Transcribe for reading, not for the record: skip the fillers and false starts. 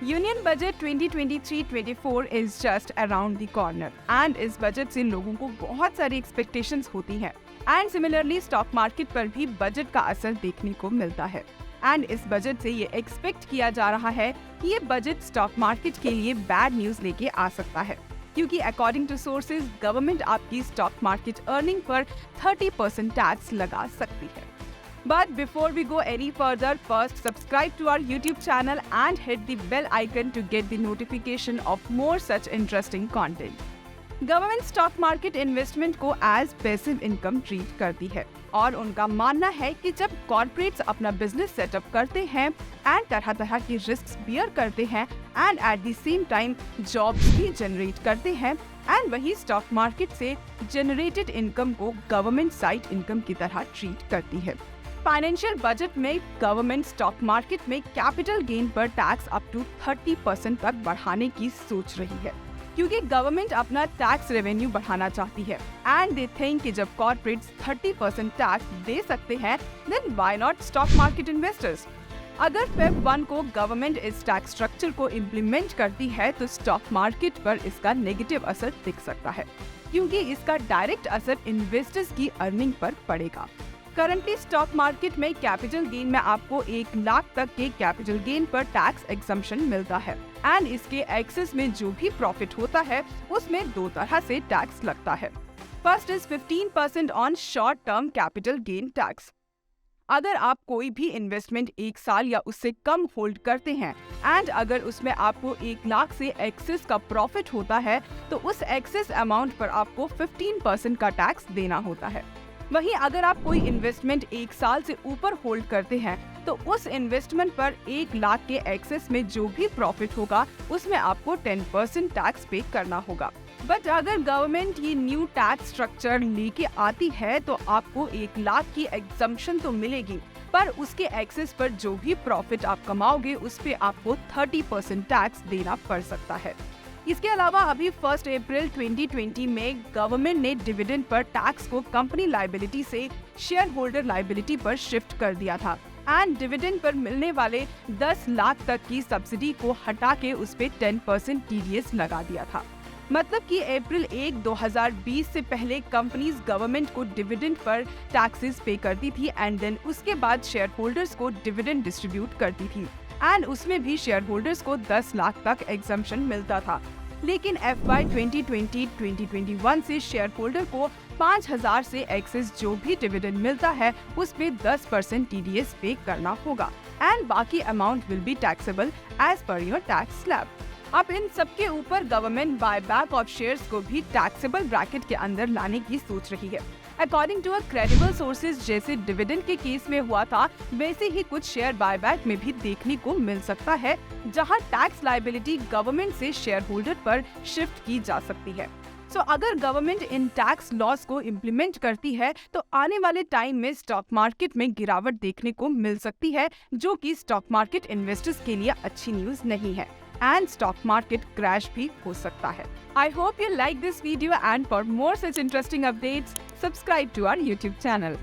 Union budget 2023-24 is just around the corner and इस budget से लोगों को बहुत सारी एक्सपेक्टेशंस होती हैं एंड सिमिलरली स्टॉक मार्केट पर भी बजट का असर देखने को मिलता है एंड इस बजट से ये एक्सपेक्ट किया जा रहा है कि ये बजट स्टॉक मार्केट के लिए बैड न्यूज लेके आ सकता है क्योंकि अकॉर्डिंग टू सोर्सेज गवर्नमेंट आपकी stock market earning per 30% tax लगा सकती है। But before we go any further, first subscribe to our YouTube channel and hit the bell icon to get the notification of more such interesting content. Government stock market investment को as passive income treat करती है और उनका मानना है कि जब corporates अपना बिजनेस सेटअप करते हैं एंड तरह तरह की रिस्क बियर करते हैं and at the same time jobs भी जनरेट करते हैं एंड वही स्टॉक मार्केट से जनरेटेड इनकम को गवर्नमेंट साइड इनकम की तरह ट्रीट करती है। फाइनेंशियल बजट में गवर्नमेंट स्टॉक मार्केट में कैपिटल गेन पर टैक्स अप टू 30% तक बढ़ाने की सोच रही है क्योंकि गवर्नमेंट अपना टैक्स रेवेन्यू बढ़ाना चाहती है एंड दे थिंक कि जब कॉर्पोरेट्स 30% टैक्स दे सकते हैं then why not stock market investors. अगर Feb 1 को गवर्नमेंट इस टैक्स स्ट्रक्चर को इम्प्लीमेंट करती है तो स्टॉक मार्केट पर इसका नेगेटिव असर दिख सकता है क्योंकि इसका डायरेक्ट असर इन्वेस्टर्स की अर्निंग पर पड़ेगा। करंटली स्टॉक मार्केट में कैपिटल गेन में आपको 1 लाख तक के कैपिटल गेन पर टैक्स एग्जम्पशन मिलता है एंड इसके एक्सेस में जो भी प्रॉफिट होता है उसमें 2 तरह से टैक्स लगता है। First is 15% on short term capital gain tax. अगर आप कोई भी इन्वेस्टमेंट 1 साल या उससे कम होल्ड करते हैं एंड अगर उसमें आपको 1 लाख से एक्सेस का प्रॉफिट होता है तो उस एक्सेस अमाउंट पर आपको 15% का टैक्स देना होता है। वहीं अगर आप कोई इन्वेस्टमेंट 1 साल से ऊपर होल्ड करते हैं तो उस इन्वेस्टमेंट पर 1 लाख के एक्सेस में जो भी प्रॉफिट होगा उसमें आपको 10% टैक्स पे करना होगा। बट अगर गवर्नमेंट ये न्यू टैक्स स्ट्रक्चर लेके आती है तो आपको 1 लाख की एग्जम्पशन तो मिलेगी पर उसके एक्सेस पर जो भी प्रॉफिट आप कमाओगे उस पे आपको 30% टैक्स देना पड़ सकता है। इसके अलावा अभी 1 अप्रैल 2020 में गवर्नमेंट ने डिविडेंड पर टैक्स को कंपनी लायबिलिटी से शेयर होल्डर लायबिलिटी पर शिफ्ट कर दिया था एंड डिविडेंड पर मिलने वाले 10 लाख तक की सब्सिडी को हटा के उस पे 10% टीडीएस लगा दिया था। मतलब कि अप्रैल 1, 2020 से पहले कंपनीज गवर्नमेंट को डिविडेंड पर टैक्सेस पे करती थी एंड देन उसके बाद शेयर होल्डर्स को डिविडेंड डिस्ट्रीब्यूट करती थी एंड उसमें भी शेयर होल्डर्स को 10 लाख तक एग्जम्पशन मिलता था। लेकिन FY 2020-2021 से शेयर होल्डर को 5,000 से एक्सेस जो भी डिविडेंड मिलता है उस पे 10% टीडीएस पे करना होगा एंड बाकी amount will be taxable as per your tax slab. अब इन सबके ऊपर गवर्नमेंट बायबैक ऑफ शेयर्स को भी टैक्सेबल ब्रैकेट के अंदर लाने की सोच रही है। अकॉर्डिंग टू क्रेडिबल सोर्सेज जैसे डिविडेंड के केस में हुआ था वैसे ही कुछ शेयर बायबैक में भी देखने को मिल सकता है जहां टैक्स लायबिलिटी गवर्नमेंट से शेयर होल्डर पर शिफ्ट की जा सकती है। सो अगर गवर्नमेंट इन टैक्स लॉस को इम्प्लीमेंट करती है तो आने वाले टाइम में स्टॉक मार्केट में गिरावट देखने को मिल सकती है जो कि स्टॉक मार्केट इन्वेस्टर्स के लिए अच्छी न्यूज नहीं है एंड स्टॉक मार्केट क्रैश भी हो सकता है। I hope you like this video and for more such interesting updates subscribe to our YouTube channel.